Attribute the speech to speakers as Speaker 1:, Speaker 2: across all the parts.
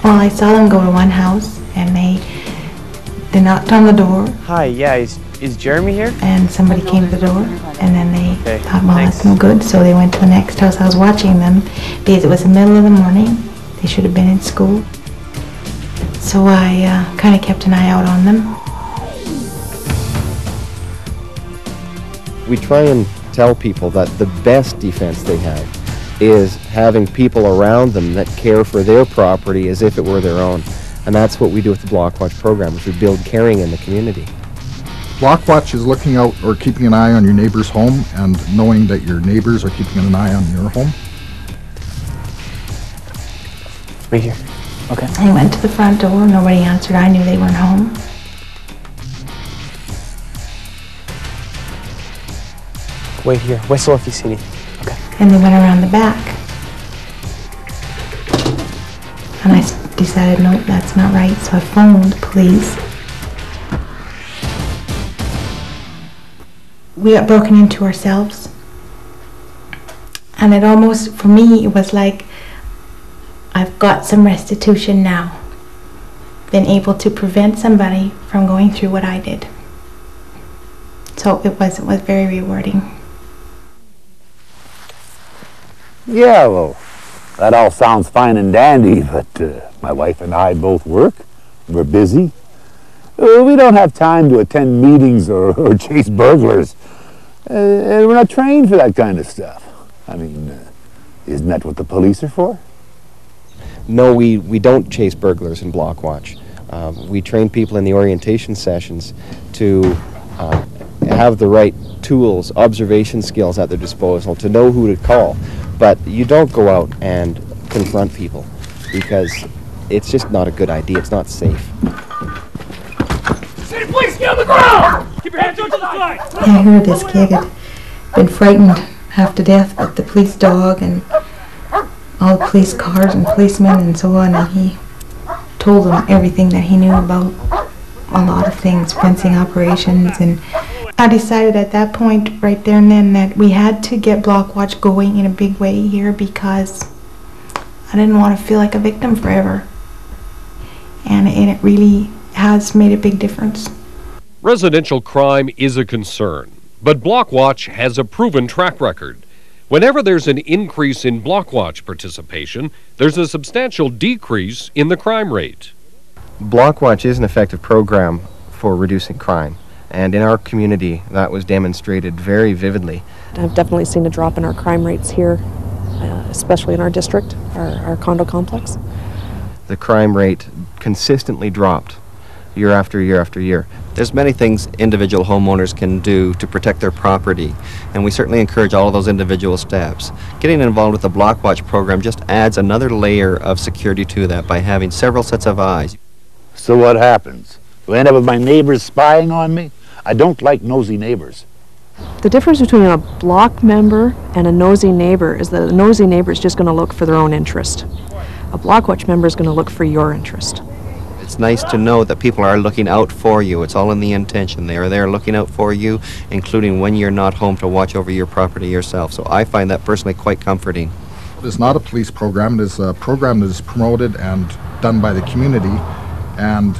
Speaker 1: Well, I saw them go to one house, and they knocked on the door.
Speaker 2: Hi, yeah, is Jeremy here?
Speaker 1: And somebody came to the door, and then they thought, well,
Speaker 2: thanks.
Speaker 1: that's no good, so they went to the next house. I was watching them because it was the middle of the morning. They should have been in school. So I kind of kept an eye out on them.
Speaker 3: We try and tell people that the best defense they have is having people around them that care for their property as if it were their own. And that's what we do with the Block Watch program, which we build caring in the community.
Speaker 4: Block Watch is looking out or keeping an eye on your neighbor's home and knowing that your neighbors are keeping an eye on your home.
Speaker 2: Right here. Okay.
Speaker 1: I went to the front door, nobody answered. I knew they weren't home.
Speaker 2: Wait here. Whistle if you see anything. Okay.
Speaker 1: And they went around the back. And I decided, nope, that's not right, so I phoned police. We got broken into ourselves. And it almost, for me, it was like, I've got some restitution now. Been able to prevent somebody from going through what I did. So it was very rewarding.
Speaker 5: Yeah, well, that all sounds fine and dandy, but my wife and I both work. We're busy. We don't have time to attend meetings or chase burglars. And we're not trained for that kind of stuff. I mean, isn't that what the police are for?
Speaker 3: No, we don't chase burglars in Block Watch. We train people in the orientation sessions to have the right tools, observation skills at their disposal, to know who to call. But you don't go out and confront people because it's just not a good idea. It's not safe.
Speaker 6: City police, get on the ground! Keep your hands out to the side!
Speaker 1: I heard this kid had been frightened half to death with the police dog and all the police cars and policemen and so on, and he told them everything that he knew about a lot of things, fencing operations, and I decided at that point right there and then that we had to get Block Watch going in a big way here because I didn't want to feel like a victim forever, and it really has made a big difference.
Speaker 7: Residential crime is a concern, but Block Watch has a proven track record. Whenever there's an increase in Block Watch participation, there's a substantial decrease in the crime rate.
Speaker 3: Block Watch is an effective program for reducing crime, and in our community that was demonstrated very vividly.
Speaker 8: I've definitely seen a drop in our crime rates here, especially in our district, our condo complex.
Speaker 3: The crime rate consistently dropped year after year after year.
Speaker 9: There's many things individual homeowners can do to protect their property, and we certainly encourage all of those individual steps. Getting involved with the Block Watch program just adds another layer of security to that by having several sets of eyes.
Speaker 5: So what happens? Do I end up with my neighbors spying on me? I don't like nosy neighbors.
Speaker 8: The difference between a block member and a nosy neighbor is that a nosy neighbor is just going to look for their own interest. A Block Watch member is going to look for your interest.
Speaker 9: It's nice to know that people are looking out for you. It's all in the intention. They are there looking out for you, including when you're not home to watch over your property yourself. So I find that personally quite comforting.
Speaker 4: It is not a police program. It is a program that is promoted and done by the community, and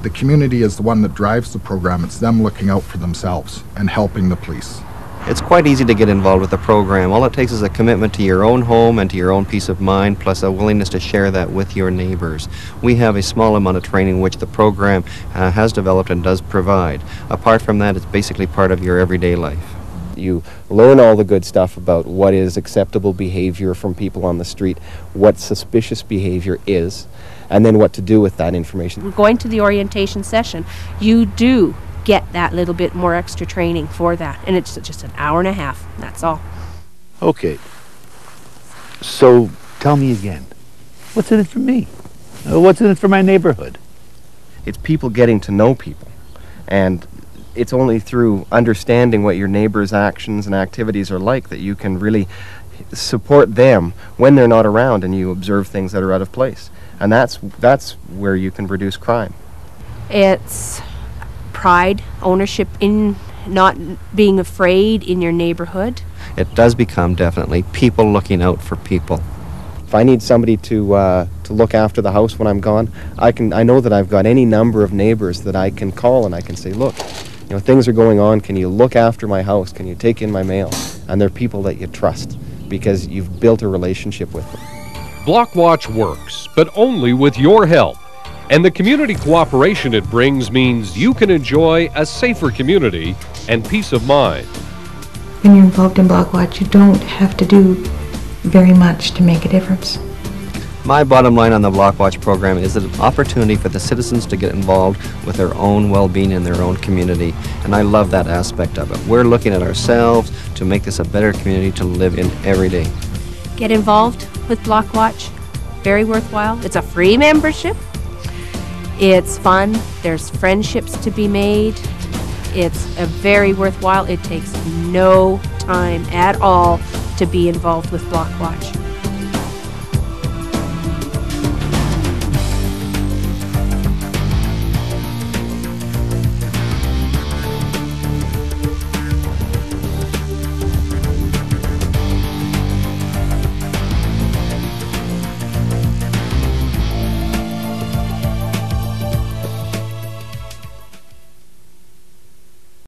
Speaker 4: the community is the one that drives the program. It's them looking out for themselves and helping the police.
Speaker 9: It's quite easy to get involved with the program. All it takes is a commitment to your own home and to your own peace of mind, plus a willingness to share that with your neighbors. We have a small amount of training which the program has developed and does provide. Apart from that, it's basically part of your everyday life.
Speaker 3: You learn all the good stuff about what is acceptable behavior from people on the street, what suspicious behavior is, and then what to do with that information.
Speaker 10: We're going to the orientation session. You do get that little bit more extra training for that, and it's just an hour and a half, that's all.
Speaker 5: Okay, so tell me again, what's in it for me? What's in it for my neighborhood?
Speaker 3: It's people getting to know people, and it's only through understanding what your neighbor's actions and activities are like that you can really support them when they're not around and you observe things that are out of place, and that's where you can reduce crime.
Speaker 10: It's pride, ownership in not being afraid in your neighborhood.
Speaker 9: It does become definitely people looking out for people.
Speaker 3: If I need somebody to look after the house when I'm gone, I know that I've got any number of neighbors that I can call and I can say, look, you know, things are going on. Can you look after my house? Can you take in my mail? And they're people that you trust because you've built a relationship with them.
Speaker 7: Blockwatch works, but only with your help. And the community cooperation it brings means you can enjoy a safer community and peace of mind.
Speaker 1: When you're involved in Blockwatch, you don't have to do very much to make a difference.
Speaker 9: My bottom line on the Blockwatch program is an opportunity for the citizens to get involved with their own well-being in their own community, and I love that aspect of it. We're looking at ourselves to make this a better community to live in every day.
Speaker 10: Get involved with Blockwatch. Very worthwhile. It's a free membership. It's fun. There's friendships to be made. It's a very worthwhile. It takes no time at all to be involved with Blockwatch.